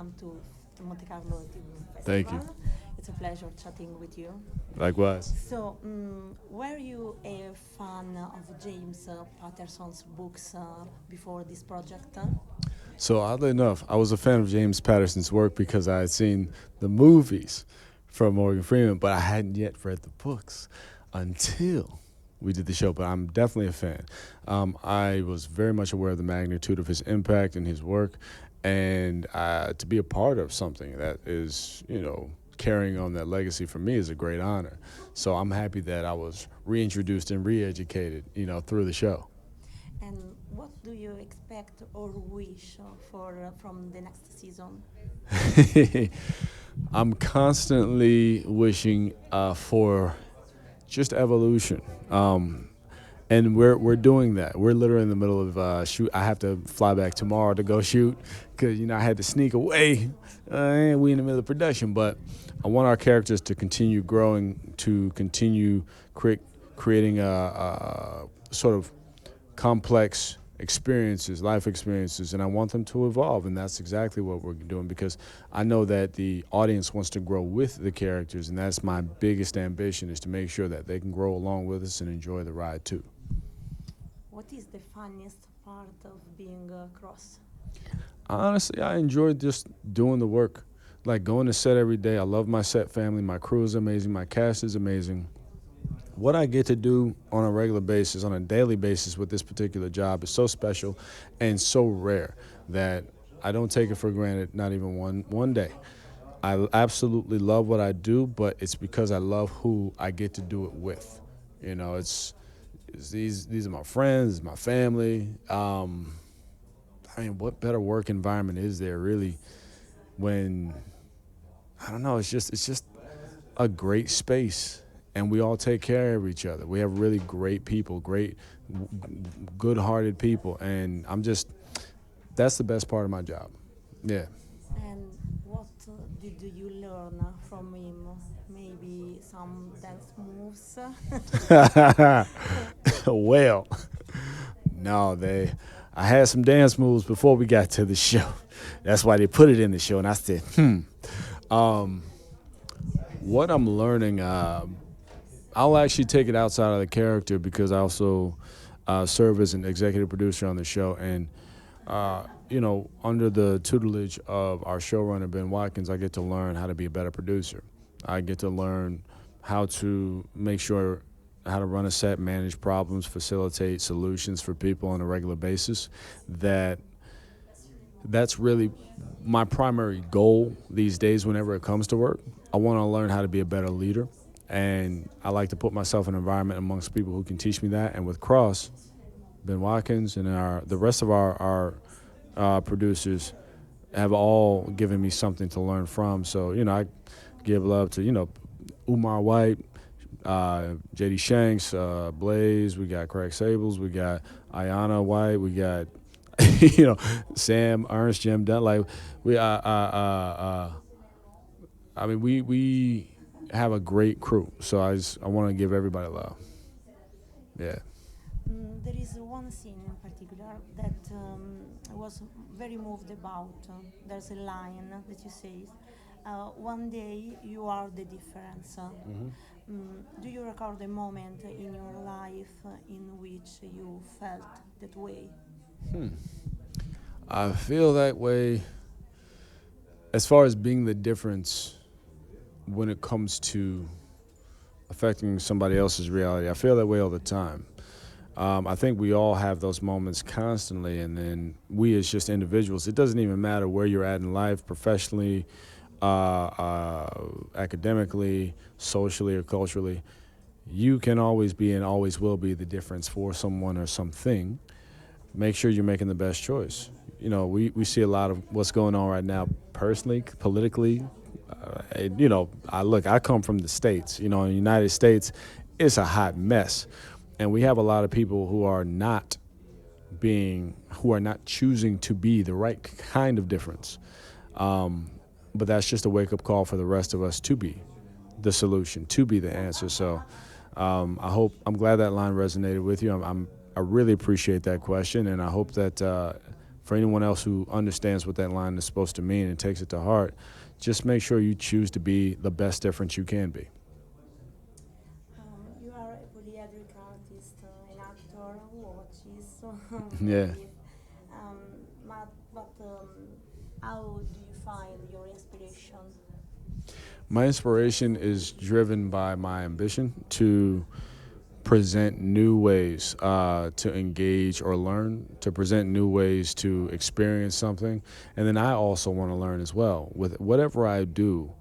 welcome to Monte Carlo Film Thank you. Festival. It's a pleasure chatting with you. Likewise. So, were you a fan of James Patterson's books before this project? So oddly enough, I was a fan of James Patterson's work because I had seen the movies from Morgan Freeman, but I hadn't yet read the books until we did the show. But I'm definitely a fan. I was very much aware of the magnitude of his impact and his work, and to be a part of something that is, carrying on that legacy for me is a great honor. So I'm happy that I was reintroduced and re-educated, through the show. And what do you expect or wish for from the next season? I'm constantly wishing for just evolution. And we're doing that. We're literally in the middle of shoot. I have to fly back tomorrow to go shoot because I had to sneak away. We in the middle of production, but I want our characters to continue growing, to continue creating a sort of complex experiences, life experiences, and I want them to evolve, and that's exactly what we're doing because I know that the audience wants to grow with the characters, and that's my biggest ambition, is to make sure that they can grow along with us and enjoy the ride too. What is the funniest part of being Cross? Honestly, I enjoy just doing the work, like going to set every day. I love my set family. My crew is amazing. My cast is amazing. What I get to do on a regular basis, on a daily basis with this particular job is so special and so rare that I don't take it for granted, not even one day. I absolutely love what I do, but it's because I love who I get to do it with. It's these are my friends, my family. What better work environment is there really when, I don't know, it's just a great space. And we all take care of each other. We have really great people, great, good-hearted people, and that's the best part of my job. Yeah. And what did you learn from him? Maybe some dance moves? Well, no, I had some dance moves before we got to the show. That's why they put it in the show, and I said, what I'm learning, I'll actually take it outside of the character because I also serve as an executive producer on the show. And, under the tutelage of our showrunner, Ben Watkins, I get to learn how to be a better producer. I get to learn how to make sure how to run a set, manage problems, facilitate solutions for people on a regular basis. That's really my primary goal these days whenever it comes to work. I want to learn how to be a better leader. And I like to put myself in an environment amongst people who can teach me that. And with Cross, Ben Watkins, and the rest of our producers have all given me something to learn from. So, I give love to, Umar White, J.D. Shanks, Blaze, we got Craig Sables, we got Ayanna White, we got, Sam, Ernst, Jim Dunn. Like, we have a great crew, so I want to give everybody love. Yeah. There is one scene in particular that I was very moved about. There's a line that you say, one day you are the difference. Do you record a moment in your life in which you felt that way? I feel that way as far as being the difference when it comes to affecting somebody else's reality. I feel that way all the time. I think we all have those moments constantly, and then we as just individuals, it doesn't even matter where you're at in life, professionally, academically, socially, or culturally. You can always be and always will be the difference for someone or something. Make sure you're making the best choice. We see a lot of what's going on right now personally, politically. I come from the States. In the United States, it's a hot mess. And we have a lot of people who are not choosing to be the right kind of difference. But that's just a wake-up call for the rest of us to be the solution, to be the answer. So I'm glad that line resonated with you. I really appreciate that question, and I hope that for anyone else who understands what that line is supposed to mean and takes it to heart, just make sure you choose to be the best difference you can be. You are a polyhedric artist, an actor, watches. Yeah. But how do you find your inspiration? My inspiration is driven by my ambition to present new ways to engage or learn, to present new ways to experience something. And then I also want to learn as well. With whatever I do,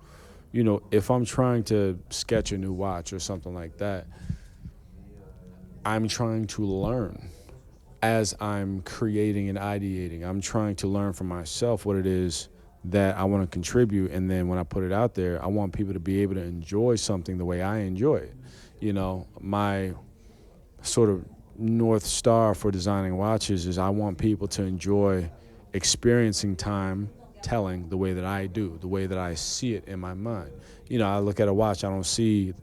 you know, if I'm trying to sketch a new watch or something like that, I'm trying to learn as I'm creating and ideating. I'm trying to learn for myself what it is that I want to contribute. And then when I put it out there, I want people to be able to enjoy something the way I enjoy it. You know, my sort of North Star for designing watches is I want people to enjoy experiencing time telling the way that I do, the way that I see it in my mind. You know, I look at a watch, I don't see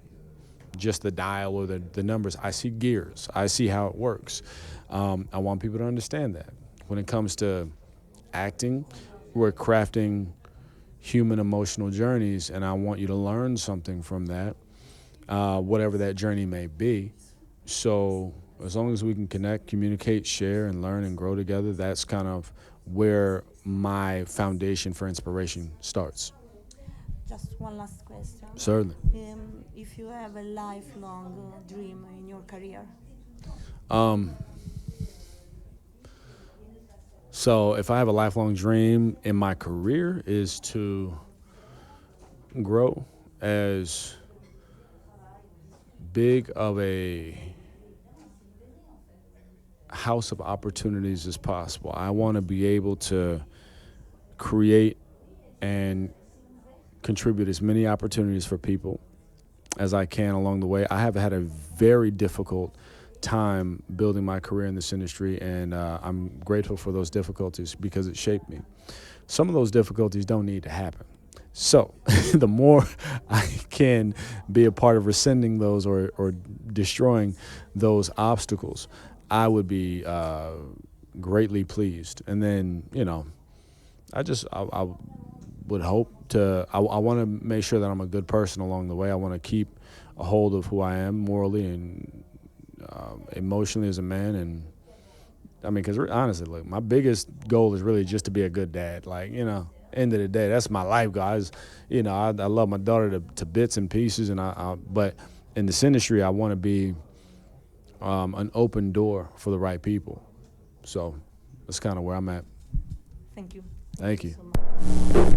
just the dial or the numbers. I see gears. I see how it works. I want people to understand that. When it comes to acting, we're crafting human emotional journeys, and I want you to learn something from that, whatever that journey may be. So as long as we can connect, communicate, share, and learn and grow together, that's kind of where my foundation for inspiration starts. Just one last question. Certainly. If you have a lifelong dream in your career? So if I have a lifelong dream in my career is to grow as big of a house of opportunities as possible. I want to be able to create and contribute as many opportunities for people as I can along the way. I have had a very difficult time building my career in this industry, and I'm grateful for those difficulties because it shaped me. Some of those difficulties don't need to happen. So the more I can be a part of rescinding those or destroying those obstacles, I would be greatly pleased. And then, you know, I would hope to, I want to make sure that I'm a good person along the way. I want to keep a hold of who I am morally and emotionally as a man. And I mean, because honestly, look, my biggest goal is really just to be a good dad. Like, you know, end of the day, that's my life, guys. You know, I love my daughter to bits and pieces, and but in this industry, I want to be an open door for the right people. So that's kind of where I'm at. Thank you. Thank you. So much.